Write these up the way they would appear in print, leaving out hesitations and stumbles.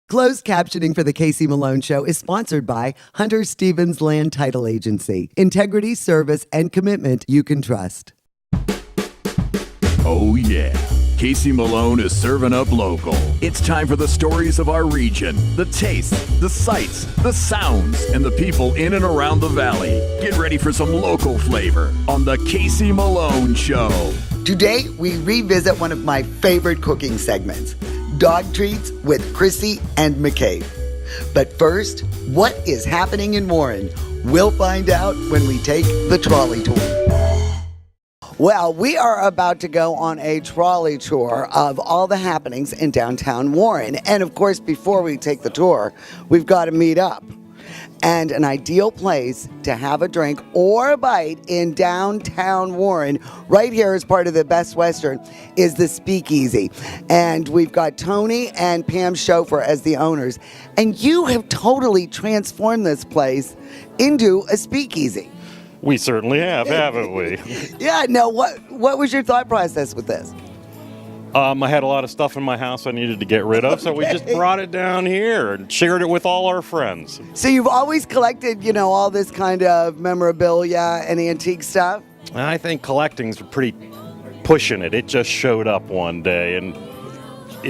Closed captioning for the Casey Malone Show is sponsored by Hunter Stevens Land Title Agency. Integrity, service, and commitment you can trust. Oh yeah, Casey Malone is serving up local. It's time for the stories of our region, the tastes, the sights, the sounds, and the people in and around the valley. Get ready for some local flavor on the Casey Malone Show. Today, we revisit one of my favorite cooking segments, Dog Treats with Chrissy and McCabe. But first, what is happening in Warren? We'll find out when we take the trolley tour. Well, we are about to go on a trolley tour of all the happenings in downtown Warren. And of course, before we take the tour, we've got to meet up. And an ideal place to have a drink or a bite in downtown Warren, right here as part of the Best Western, is the Speakeasy. And we've got Tony and Pam Schofer as the owners. And you have totally transformed this place into a speakeasy. We certainly have, haven't we? Yeah, no, what was your thought process with this? I had a lot of stuff in my house I needed to get rid of, so we just brought it down here and shared it with all our friends. So you've always collected, all this kind of memorabilia and antique stuff? I think collecting's pretty pushing it. It just showed up one day, and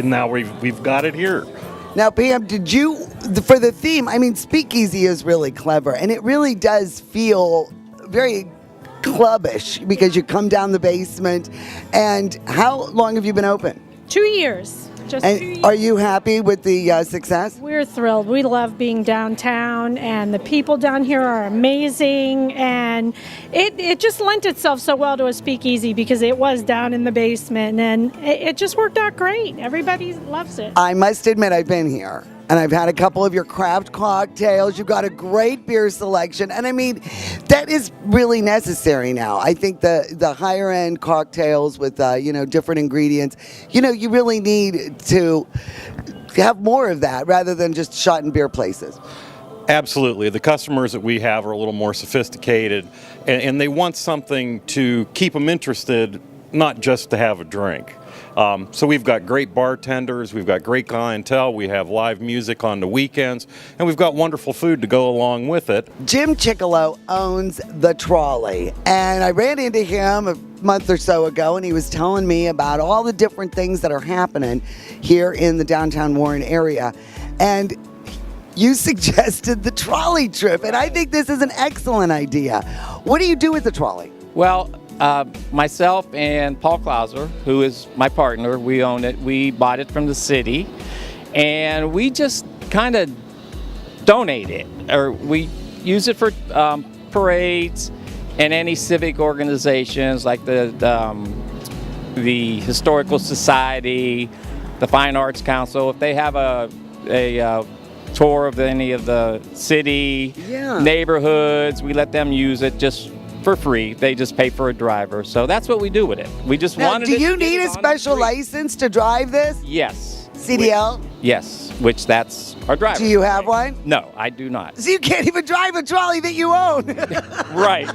now we've got it here. Now, Pam, did you, for the theme, Speakeasy is really clever, and it really does feel very clubbish because you come down the basement. And how long have you been open? 2 years. Just and 2 years. Are you happy with the success? We're thrilled. We love being downtown, and the people down here are amazing, and it just lent itself so well to a speakeasy because it was down in the basement, and it just worked out great. Everybody loves it. I must admit I've been here. And I've had a couple of your craft cocktails. You've got a great beer selection. And that is really necessary now. I think the higher end cocktails with, different ingredients, you really need to have more of that rather than just shot in beer places. Absolutely. The customers that we have are a little more sophisticated, and they want something to keep them interested, not just to have a drink. So we've got great bartenders, we've got great clientele, we have live music on the weekends, and we've got wonderful food to go along with it. Jim Chickalo owns the Trolley, and I ran into him a month or so ago, and he was telling me about all the different things that are happening here in the downtown Warren area. And you suggested the trolley trip, and I think this is an excellent idea. What do you do with the trolley? Well, myself and Paul Clauser, who is my partner, we own it. We bought it from the city, and we just kind of donate it, or we use it for parades and any civic organizations like the Historical Society, the Fine Arts Council. If they have a tour of any of the city neighborhoods, we let them use it just for free. They just pay for a driver. So that's what we do with it. We just wanted to. Do you need a special license to drive this? Yes. CDL? Yes, which that's our driver. Do you have one? No, I do not. So you can't even drive a trolley that you own. Right.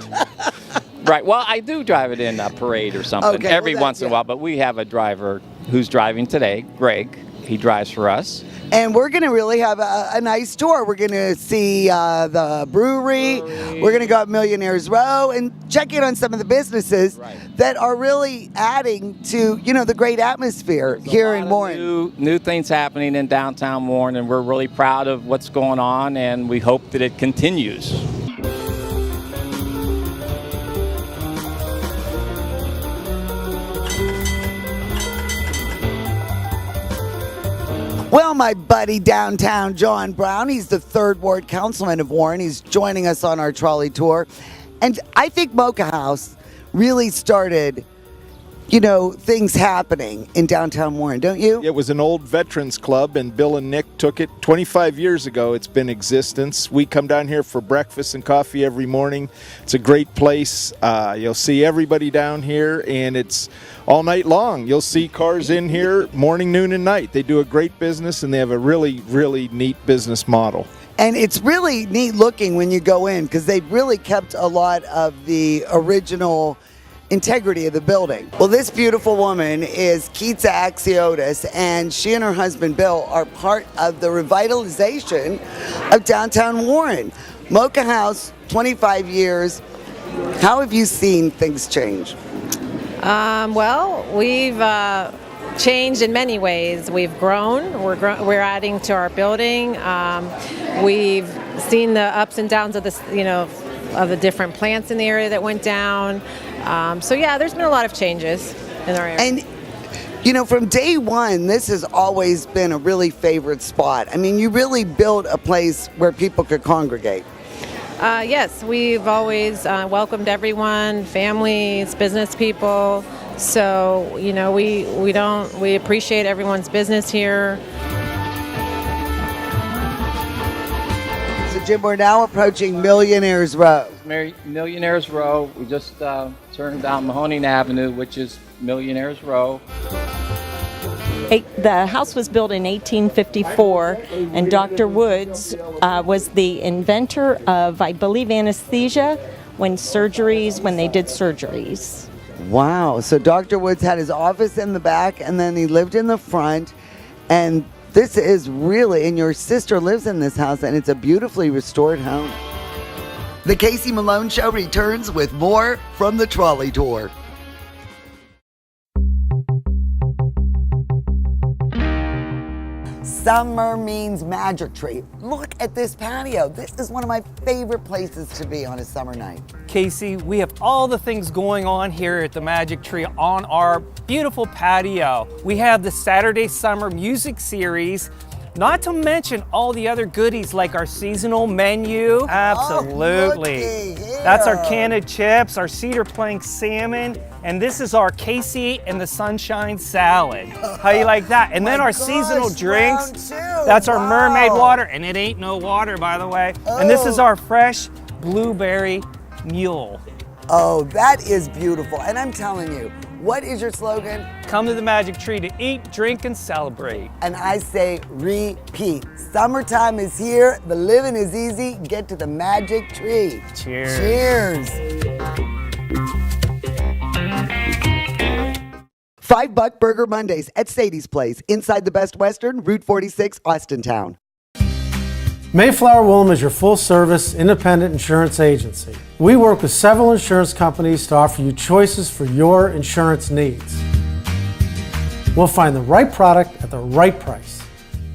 Right. Well, I do drive it in a parade or something every once in a while, but we have a driver who's driving today, Greg. He drives for us. And we're going to really have a nice tour. We're going to see the brewery. We're going to go up Millionaires Row and check in on some of the businesses that are really adding to, the great atmosphere here in Warren. New things happening in downtown Warren, and we're really proud of what's going on, and we hope that it continues. Well, my buddy downtown, John Brown, he's the 3rd Ward Councilman of Warren. He's joining us on our trolley tour. And I think Mocha House really started, things happening in downtown Warren, don't you? It was an old veterans club, and Bill and Nick took it 25 years ago. It's been in existence. We come down here for breakfast and coffee every morning. It's a great place. You'll see everybody down here, and it's all night long. You'll see cars in here morning, noon, and night. They do a great business, and they have a really, really neat business model. And it's really neat looking when you go in because they've really kept a lot of the original integrity of the building. Well, this beautiful woman is Keitsa Axiotis, and she and her husband Bill are part of the revitalization of downtown Warren. Mocha House, 25 years. How have you seen things change? Well, we've changed in many ways. We've grown. We're adding to our building. We've seen the ups and downs of of the different plants in the area that went down. So yeah, there's been a lot of changes in our area. And from day one, this has always been a really favorite spot. I mean, you really built a place where people could congregate. Yes, we've always welcomed everyone, families, business people. So, we appreciate everyone's business here. So, Jim, we're now approaching Millionaires Row. Millionaires Row. We just turned down Mahoning Avenue, which is Millionaires Row. The house was built in 1854, and Dr. Woods was the inventor of, I believe, anesthesia when they did surgeries. Wow. So Dr. Woods had his office in the back, and then he lived in the front. And this is really, and your sister lives in this house, and it's a beautifully restored home. The Casey Malone Show returns with more from the Trolley Tour. Summer means Magic Tree. Look at this patio. This is one of my favorite places to be on a summer night. Casey, we have all the things going on here at the Magic Tree on our beautiful patio. We have the Saturday Summer Music Series, not to mention all the other goodies like our seasonal menu. Absolutely. Oh, that's our canned chips, our cedar plank salmon, and this is our Casey and the Sunshine Salad. How you like that? And then our seasonal drinks. That's our mermaid water, and it ain't no water, by the way. And this is our fresh blueberry mule. Oh, that is beautiful. And I'm telling you, what is your slogan? Come to the Magic Tree to eat, drink, and celebrate. And I say repeat. Summertime is here. The living is easy. Get to the Magic Tree. Cheers. Cheers. $5 Burger Mondays at Sadie's Place, inside the Best Western, Route 46, Austintown. Mayflower Woolham is your full-service, independent insurance agency. We work with several insurance companies to offer you choices for your insurance needs. We'll find the right product at the right price.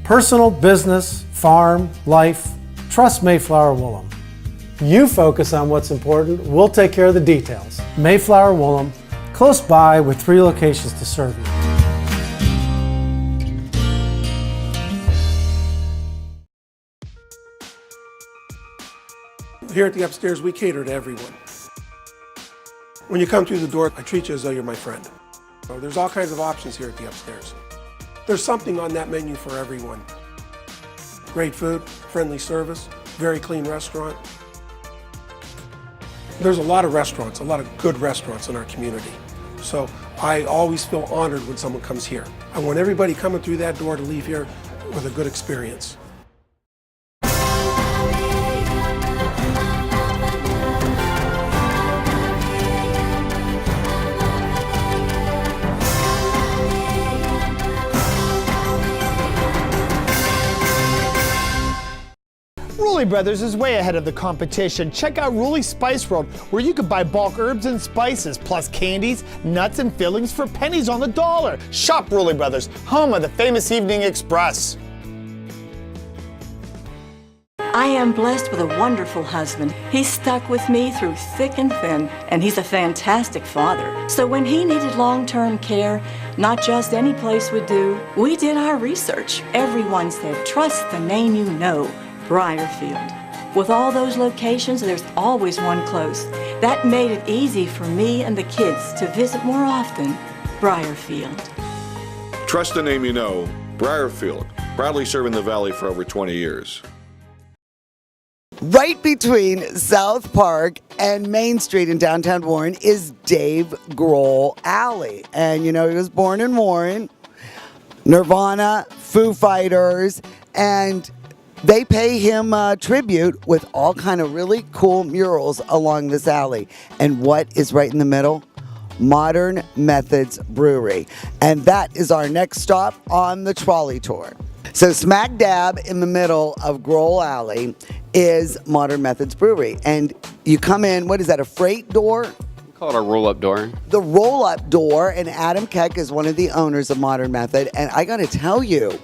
Personal, business, farm, life. Trust Mayflower Woolham. You focus on what's important. We'll take care of the details. Mayflower Woolham, close by with 3 locations to serve you. Here at the Upstairs, we cater to everyone. When you come through the door, I treat you as though you're my friend. So there's all kinds of options here at the Upstairs. There's something on that menu for everyone. Great food, friendly service, very clean restaurant. There's a lot of restaurants, a lot of good restaurants in our community. So I always feel honored when someone comes here. I want everybody coming through that door to leave here with a good experience. Rulli Brothers is way ahead of the competition. Check out Rulli Spice World, where you can buy bulk herbs and spices, plus candies, nuts, and fillings for pennies on the dollar. Shop Rulli Brothers, home of the famous Evening Express. I am blessed with a wonderful husband. He's stuck with me through thick and thin, and he's a fantastic father. So when he needed long-term care, not just any place would do, we did our research. Everyone said, trust the name you know. Briarfield. With all those locations, there's always one close. That made it easy for me and the kids to visit more often. Briarfield. Trust the name you know. Briarfield. Proudly serving the Valley for over 20 years. Right between South Park and Main Street in downtown Warren is Dave Grohl Alley. And he was born in Warren, Nirvana, Foo Fighters, and they pay him tribute with all kind of really cool murals along this alley. And what is right in the middle? Modern Methods Brewery. And that is our next stop on the trolley tour. So smack dab in the middle of Grohl Alley is Modern Methods Brewery. And you come in, what is that, a freight door? We call it a roll-up door. The roll-up door, and Adam Keck is one of the owners of Modern Method. And I got to tell you,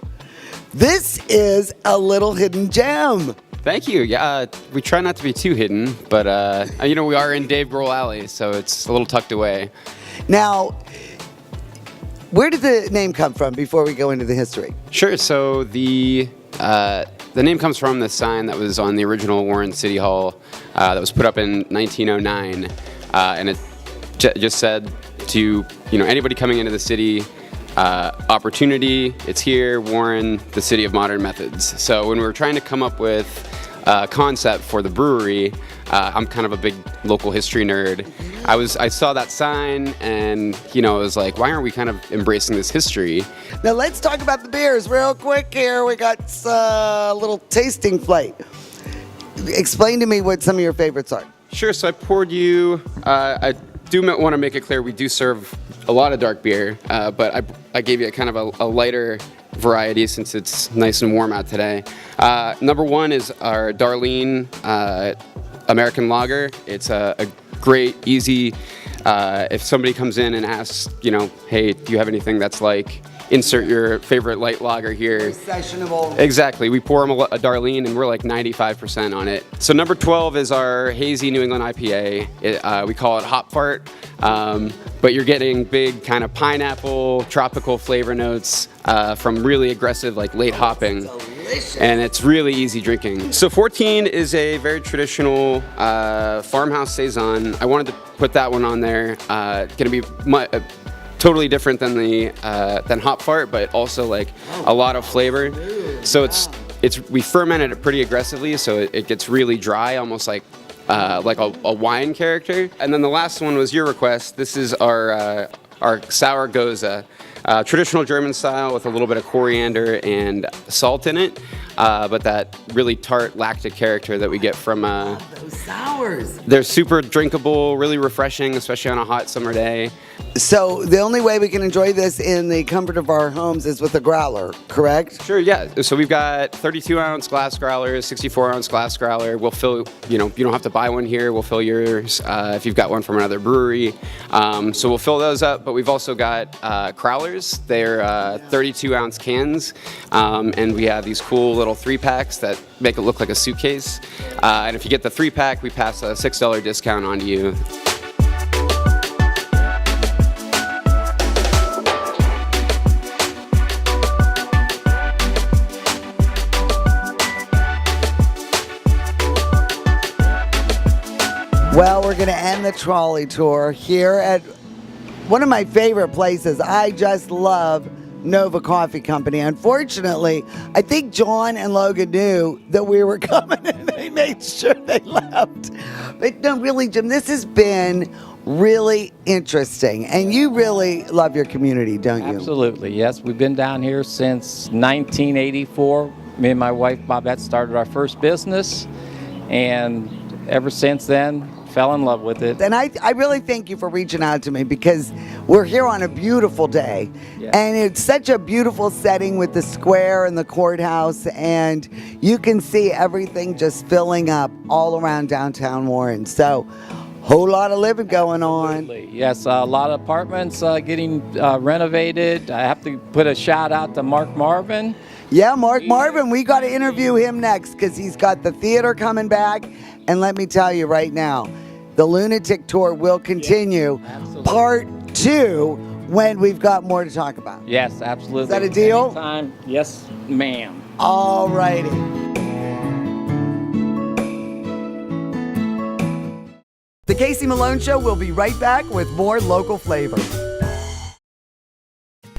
this is a little hidden gem. Thank you. Yeah, we try not to be too hidden, but we are in Dave Grohl Alley, so it's a little tucked away. Now, where did the name come from before we go into the history? Sure. So the name comes from the sign that was on the original Warren City Hall that was put up in 1909, and it just said to anybody coming into the city, opportunity, it's here, Warren, the city of modern methods. So when we were trying to come up with a concept for the brewery, I'm kind of a big local history nerd. I saw that sign and, I was like, why aren't we kind of embracing this history? Now let's talk about the beers real quick here. We got a little tasting plate. Explain to me what some of your favorites are. Sure, so I poured you, I do want to make it clear we do serve a lot of dark beer, but I gave you a kind of a lighter variety since it's nice and warm out today. Number one is our Darlene American Lager. It's a great, easy, if somebody comes in and asks, hey, do you have anything that's like, insert your favorite light lager here. Sessionable. Exactly. We pour them a Darlene and we're like 95% on it. So number 12 is our hazy New England IPA. We call it Hop Fart, but you're getting big kind of pineapple, tropical flavor notes from really aggressive like late hopping. Delicious. And it's really easy drinking. So 14 is a very traditional farmhouse saison. I wanted to put that one on there. Gonna be totally different than than Hop Fart, but also like a lot of flavor. So we fermented it pretty aggressively, so it gets really dry, almost like a wine character. And then the last one was your request. This is our sour goza, traditional German style with a little bit of coriander and salt in it, but that really tart lactic character that we get from those sours. They're super drinkable, really refreshing, especially on a hot summer day. So the only way we can enjoy this in the comfort of our homes is with a growler, correct? Sure, yeah. So we've got 32-ounce glass growlers, 64-ounce glass growler. We'll fill, you don't have to buy one here. We'll fill yours if you've got one from another brewery. So we'll fill those up, but we've also got crowlers. They're 32-ounce cans, and we have these cool little 3-packs that make it look like a suitcase. And if you get the 3-pack, we pass a $6 discount on to you. Well, we're going to end the trolley tour here at one of my favorite places. I just love Nova Coffee Company. Unfortunately, I think John and Logan knew that we were coming and they made sure they left. But no, really, Jim, this has been really interesting. And you really love your community, don't you? Absolutely, yes. We've been down here since 1984. Me and my wife, Bobette, started our first business. And ever since then, fell in love with it. And I really thank you for reaching out to me because we're here on a beautiful day. Yeah. And it's such a beautiful setting with the square and the courthouse, and you can see everything just filling up all around downtown Warren. So whole lot of living going on. Yes, a lot of apartments getting renovated. I have to put a shout out to Mark Marvin. Yeah, Mark Marvin, we got to interview him next because he's got the theater coming back. And let me tell you right now, the Lunatic Tour will continue, part 2, when we've got more to talk about. Yes, absolutely. Is that a deal? Anytime. Yes, ma'am. All righty. The Casey Malone Show will be right back with more local flavor.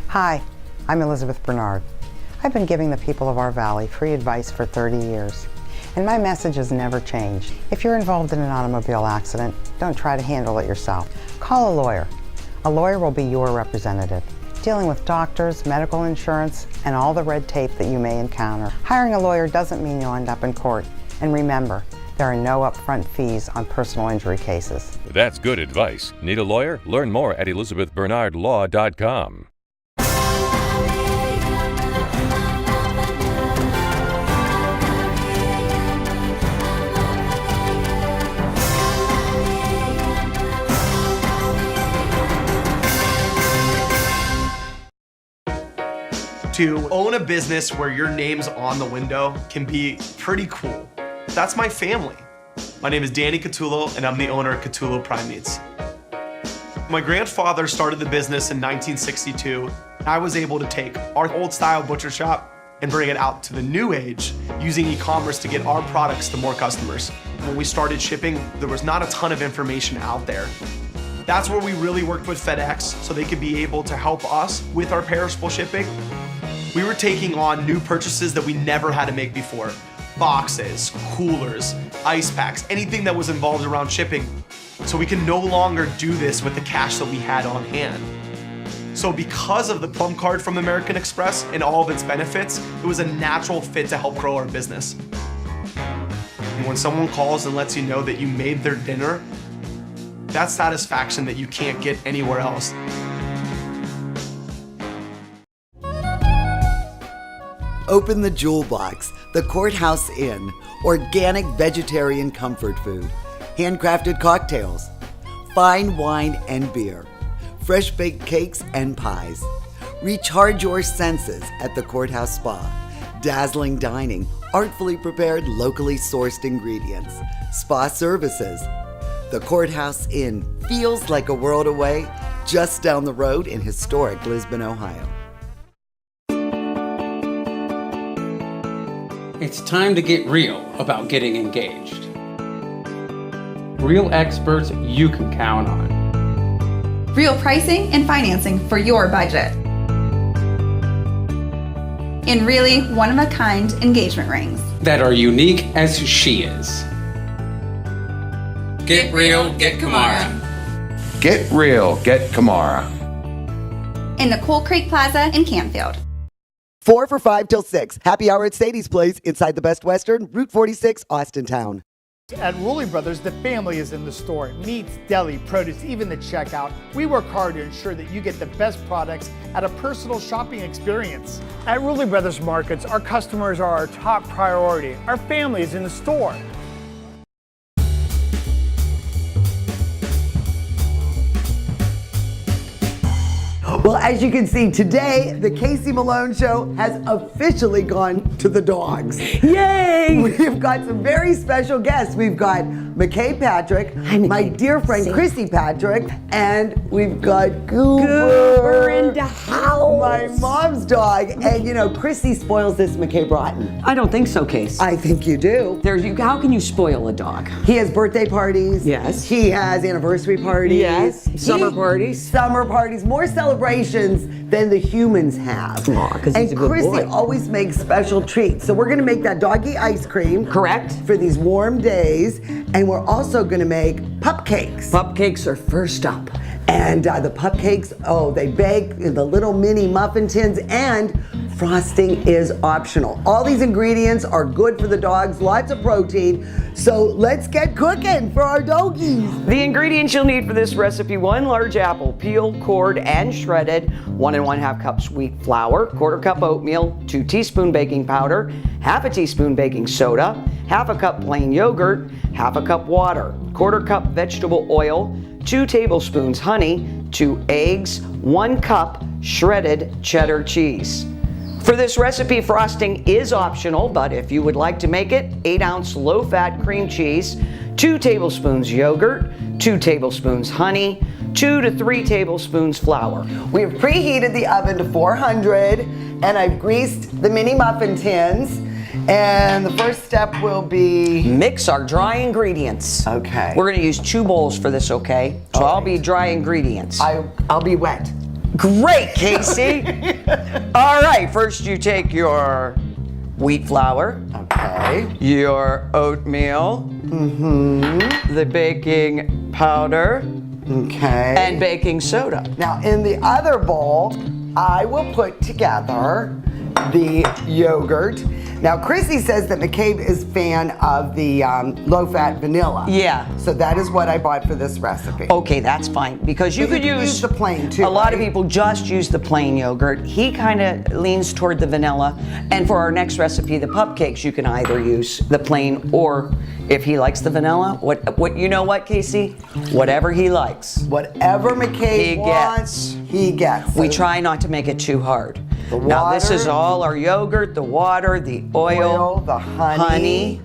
Hi, I'm Elizabeth Bernard. I've been giving the people of our valley free advice for 30 years. And my message has never changed. If you're involved in an automobile accident, don't try to handle it yourself. Call a lawyer. A lawyer will be your representative, dealing with doctors, medical insurance, and all the red tape that you may encounter. Hiring a lawyer doesn't mean you'll end up in court. And remember, there are no upfront fees on personal injury cases. That's good advice. Need a lawyer? Learn more at ElizabethBernardLaw.com. To own a business where your name's on the window can be pretty cool. That's my family. My name is Danny Catullo, and I'm the owner of Catullo Prime Meats. My grandfather started the business in 1962. I was able to take our old style butcher shop and bring it out to the new age using e-commerce to get our products to more customers. When we started shipping, there was not a ton of information out there. That's where we really worked with FedEx so they could be able to help us with our perishable shipping. We were taking on new purchases that we never had to make before. Boxes, coolers, ice packs, anything that was involved around shipping. So we can no longer do this with the cash that we had on hand. So because of the Plum Card from American Express and all of its benefits, it was a natural fit to help grow our business. And when someone calls and lets you know that you made their dinner, that's satisfaction that you can't get anywhere else. Open the Jewel Box, the Courthouse Inn, organic vegetarian comfort food, handcrafted cocktails, fine wine and beer, fresh baked cakes and pies. Recharge your senses at the Courthouse Spa. Dazzling dining, artfully prepared, locally sourced ingredients, spa services. The Courthouse Inn feels like a world away, just down the road in historic Lisbon, Ohio. It's time to get real about getting engaged. Real experts you can count on. Real pricing and financing for your budget. And really one-of-a-kind engagement rings. That are unique as she is. Get real, get Kamara. Get real, get Kamara. In the Coal Creek Plaza in Canfield. 4 for $5 till 6. Happy hour at Sadie's Place inside the Best Western, Route 46, Austintown. At Rulli Brothers, the family is in the store. Meats, deli, produce, even the checkout. We work hard to ensure that you get the best products at a personal shopping experience. At Rulli Brothers Markets, our customers are our top priority. Our family is in the store. Well, as you can see, today, the Casey Malone Show has officially gone to the dogs. Yay! We've got some very special guests. We've got McKay Patrick, my dear friend Chrissy Patrick, and we've got Goober in the house. My mom's dog. And you know, Chrissy spoils this McKay Broughton. I don't think so, Case. I think you do. How can you spoil a dog? He has birthday parties. Yes. He has anniversary parties. Yes. Summer parties. Summer parties. More celebrations than the humans have. Because he's a good Chrissy boy. always makes special treats. So we're gonna make that doggy ice cream. Correct. For these warm days. And we're also gonna make pupcakes. Pupcakes are first up. And the pupcakes, they bake in the little mini muffin tins, and frosting is optional. All these ingredients are good for the dogs, lots of protein. So let's get cooking for our doggies. The ingredients you'll need for this recipe: 1 large apple, peeled, cored, and shredded, 1 1/2 cups wheat flour, 1/4 cup oatmeal, 2 teaspoon baking powder, 1/2 teaspoon baking soda, 1/2 cup plain yogurt, 1/2 cup water, 1/4 cup vegetable oil, 2 tablespoons honey, 2 eggs, 1 cup shredded cheddar cheese. For this recipe, frosting is optional, but if you would like to make it, 8-ounce low-fat cream cheese, 2 tablespoons yogurt, 2 tablespoons honey, 2 to 3 tablespoons flour. We have preheated the oven to 400, and I've greased the mini muffin tins. And the first step will be... Mix our dry ingredients. Okay. We're gonna use 2 bowls for this, okay? So I'll be dry ingredients. I'll be wet. Great, Casey. All right, first you take your wheat flour. Okay. Your oatmeal. The baking powder. Okay. And baking soda. Now in the other bowl, I will put together the yogurt. Now, Chrissy says that McCabe is a fan of the low-fat vanilla. Yeah. So that is what I bought for this recipe. Okay, that's fine, because you But could use the plain too. A lot of right? people just use the plain yogurt. He kind of leans toward the vanilla. And for our next recipe, the pup cakes, you can either use the plain, or if he likes the vanilla, what you know what, Casey? Whatever he likes. Whatever McCabe wants, he gets. We try not to make it too hard. Now this is all our yogurt, the water, the oil, the honey,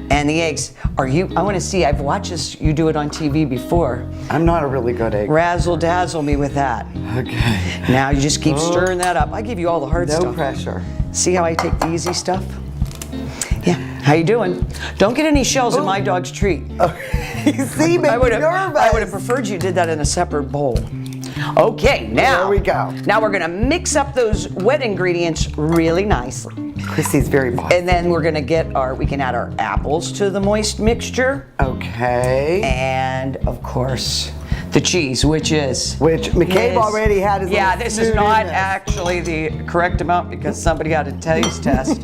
and the eggs. I want to see, I've watched you do it on TV before. I'm not a really good egg. Razzle dazzle me with that. Okay. Now you just keep stirring that up. I give you all the hard stuff. No pressure. See how I take the easy stuff? Yeah. How you doing? Don't get any shells in my dog's treat. You see, make me nervous. I would have preferred you did that in a separate bowl. Okay, now there we go. Now we're gonna mix up those wet ingredients really nicely. Chrissy's very bossy. And then we're gonna we can add our apples to the moist mixture. Okay. And of course, the cheese, which McCabe already had his Yeah, little this is snoot not in this. actually the correct amount because somebody had a taste test.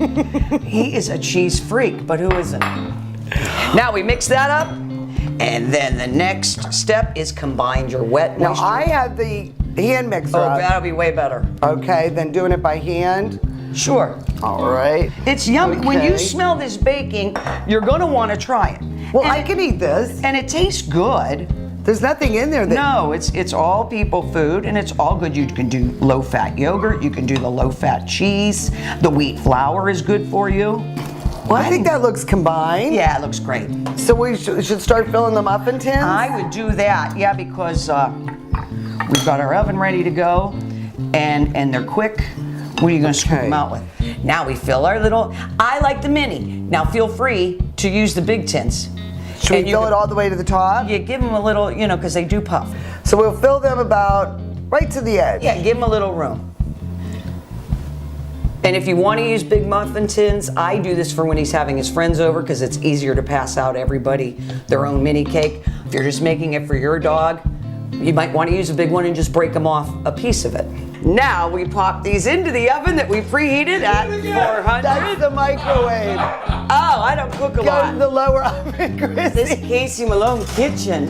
He is a cheese freak, but who isn't? Now we mix that up, and then the next step is combine your wet Now moisture. I have the hand mixer. Oh, up. that'll be way better. Okay, then doing it by hand. Sure. All right. It's yummy. Okay. When you smell this baking, you're going to want to try it. Well, I can eat this. And it tastes good. There's nothing in there that... No, it's all people food, and it's all good. You can do low-fat yogurt. You can do the low-fat cheese. The wheat flour is good for you. Well, I think that looks combined. Yeah, it looks great. So we should start filling the muffin tins? I would do that, yeah, because we've got our oven ready to go, and they're quick. What are you going to scoop them out with? Now we fill our little... I like the mini. Now feel free to use the big tins. Should we fill it all the way to the top? Yeah, give them a little, because they do puff. So we'll fill them about right to the edge. Yeah, give them a little room. And if you want to use big muffin tins, I do this for when he's having his friends over because it's easier to pass out everybody their own mini cake. If you're just making it for your dog, you might want to use a big one and just break them off a piece of it. Now we pop these into the oven that we preheated at 400. That's the microwave. Oh, I don't cook a lot. Go to the lower oven, Chrissy. This Casey Malone kitchen.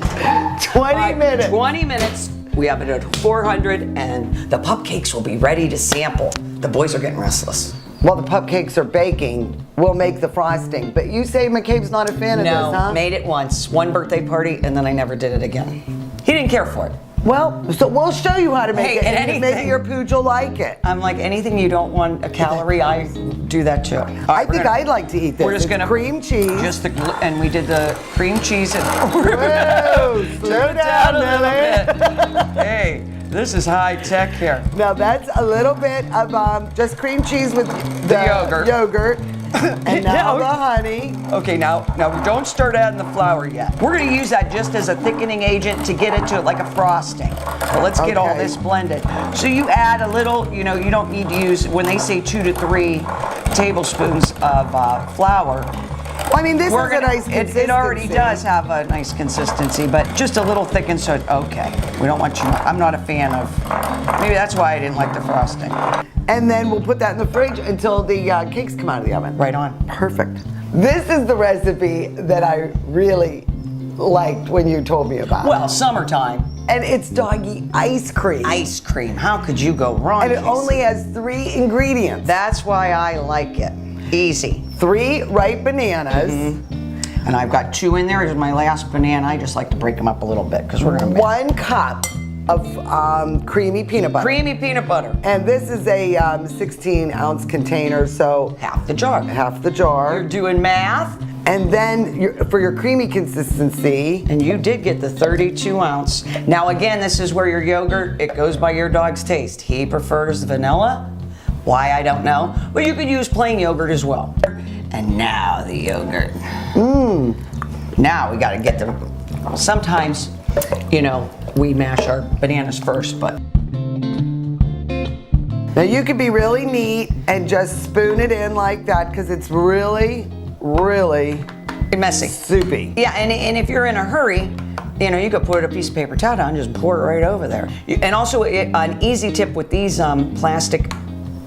20 minutes. 20 minutes. We have it at 400, and the pup cakes will be ready to sample. The boys are getting restless. While the pup cakes are baking, we'll make the frosting. But you say McCabe's not a fan of this, huh? No, made it once. One birthday party, and then I never did it again. He didn't care for it. Well, so we'll show you how to make it, and maybe your pooch will like it. I'm like, anything you don't want a calorie, I do that too. I think I'd like to eat this. We're just It's gonna cream cheese. And we did the cream cheese. And Whoa, slow down, Lily. Hey, this is high tech here. Now that's a little bit of just cream cheese with the yogurt. And now the honey. Okay, now don't start adding the flour yet. We're gonna use that just as a thickening agent to get it to like a frosting. But let's get all this blended. So you add a little, you don't need to use, when they say 2 to 3 tablespoons of flour. Well, I mean, this is a nice consistency. It already does have a nice consistency, but just a little thickened so, okay. We don't want you, I'm not a fan of, maybe that's why I didn't like the frosting. And then we'll put that in the fridge until the cakes come out of the oven. Right on. Perfect. This is the recipe that I really liked when you told me about. Well, summertime. And it's doggy ice cream. Ice cream. How could you go wrong? And it only has 3 ingredients. That's why I like it. Easy. 3 ripe bananas. Mm-hmm. And I've got 2 in there. Here's my last banana. I just like to break them up a little bit because we're going to 1 cup of creamy peanut butter. Creamy peanut butter. And this is a 16-ounce container, so half the jar. Half the jar. You're doing math. And then for your creamy consistency. And you did get the 32-ounce. Now again, this is where your yogurt, it goes by your dog's taste. He prefers vanilla. Why, I don't know. But you could use plain yogurt as well. And now the yogurt. Now we got to get the, sometimes, we mash our bananas first, but. Now you could be really neat and just spoon it in like that because it's really, really messy. Soupy. Yeah, and if you're in a hurry, you could put a piece of paper towel down and just pour it right over there. And also, an easy tip with these plastic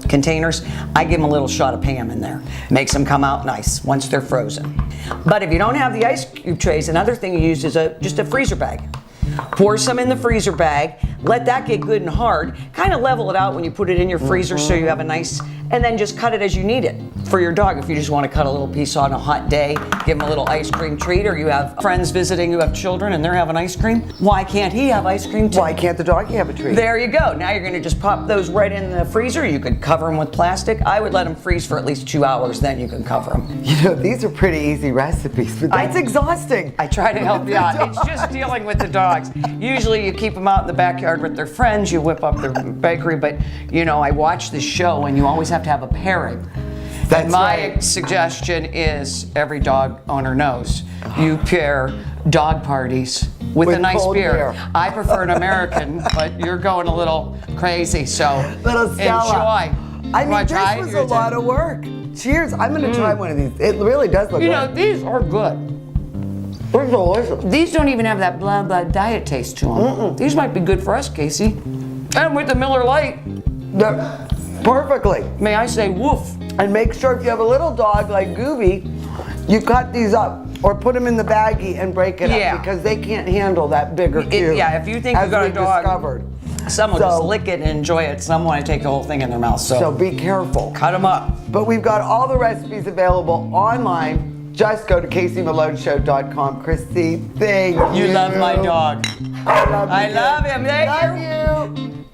containers, I give them a little shot of Pam in there. Makes them come out nice once they're frozen. But if you don't have the ice cube trays, another thing you use is just a freezer bag. Pour some in the freezer bag, let that get good and hard, kind of level it out when you put it in your freezer so you have a nice, and then just cut it as you need it. For your dog, if you just want to cut a little piece on a hot day, give him a little ice cream treat, or you have friends visiting who have children and they're having ice cream, why can't he have ice cream too? Why can't the doggy have a treat? There you go. Now you're going to just pop those right in the freezer. You could cover them with plastic. I would let them freeze for at least 2 hours, then you can cover them. You know, these are pretty easy recipes, but that's exhausting. I try to help you out. It's just dealing with the dogs. Usually you keep them out in the backyard with their friends, you whip up their bakery, but you know, I watch the show and you always have to have a pairing. That's my right. suggestion is, every dog owner knows, you pair dog parties with a nice cold beer. beer. I prefer an American, but you're going a little crazy, so Little Stella. enjoy. I mean, this was a lot of work. Cheers. I'm going to try one of these. It really does look You good. know, these are good. They're delicious. These don't even have that blah blah diet taste to them. These might be good for us, Casey. And with the Miller Lite. Perfectly. May I say woof. And make sure if you have a little dog like Gooby, you cut these up or put them in the baggie and break it up because they can't handle that bigger cube. Yeah, if you think you've got a dog, discovered. some will just lick it and enjoy it. Some want to take the whole thing in their mouth. So be careful. Cut them up. But we've got all the recipes available online. Just go to caseymaloneshow.com. Christy, thank you. You love my dog. I love him. Thank you.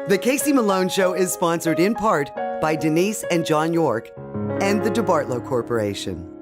The Casey Malone Show is sponsored in part by Denise and John York and the DeBartolo Corporation.